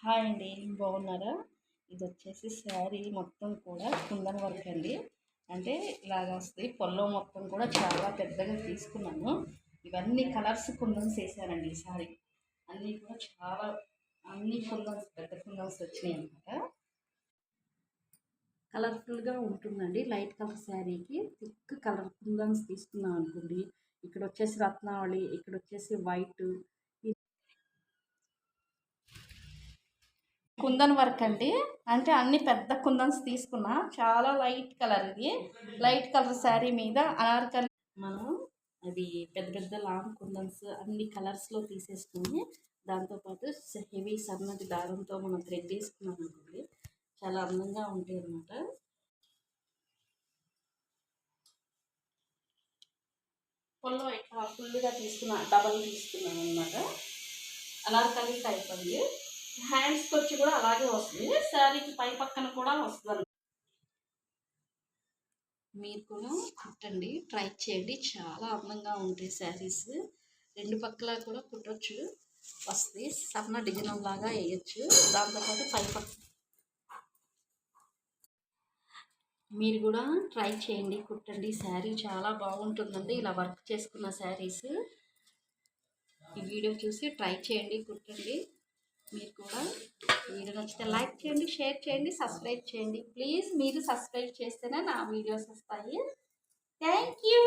Hi అండి, బాగున్నారా? ఇది వచ్చేసి శారీ మొత్తం కూడా కుందన్ వర్క్ అండి. అంటే ఇలాగ వస్తుంది. పొల్లో మొత్తం కూడా చాలా పెద్దగా తీసుకున్నాను. ఇవన్నీ కలర్స్ కుందన్స్ వేసానండి. ఈ శారీ అన్నీ కూడా చాలా అన్ని కుందన్స్ పెద్ద కుందన్స్ వచ్చినాయి అన్నమాట. కలర్ఫుల్గా ఉంటుందండి. లైట్ కలర్ శారీకి థిక్ కలర్ కుందన్స్ తీసుకున్నాం అనుకోండి. ఇక్కడ వచ్చేసి రత్నావళి, ఇక్కడ వచ్చేసి వైట్, కుందన్ వర్క్ అండి. అంటే అన్ని పెద్ద కుందన్స్ తీసుకున్నా. చాలా లైట్ కలర్ ఇది. లైట్ కలర్ శారీ మీద అనార్కలి మనం అది పెద్ద పెద్ద లాంగ్ కుందన్స్ అన్ని కలర్స్లో తీసేసుకుని దాంతోపాటు హెవీ సన్నటి దారంతో మనం థ్రెడ్ వేసుకున్నాం అనుకోండి, చాలా అందంగా ఉంటాయి అన్నమాట. పొల్లో ఇట్లా ఫుల్గా డబల్ తీసుకున్నాను అనమాట. అనార్కలి టైప్ అండి. హ్యాండ్స్కి వచ్చి కూడా అలాగే వస్తుంది. శారీకి పై పక్కన కూడా వస్తుంది. మీరు కూడా కుట్టండి, ట్రై చేయండి. చాలా అందంగా ఉంటాయి శారీస్. రెండు పక్కల కూడా కుట్టచ్చు, వస్తాయి. సన్న డిజైన్ లాగా వేయచ్చు. దాంతోపాటు పై పక్క మీరు కూడా ట్రై చేయండి, కుట్టండి. శారీ చాలా బాగుంటుందండి. ఇలా వర్క్ చేసుకున్న శారీస్ ఈ వీడియో చూసి ట్రై చేయండి, కుట్టండి. మీరు కూడా వీడియో నచ్చితే లైక్ చేయండి, షేర్ చేయండి, సబ్స్క్రైబ్ చేయండి. ప్లీజ్ మీరు సబ్స్క్రైబ్ చేస్తేనే నా వీడియోస్ వస్తాయి. Thank you.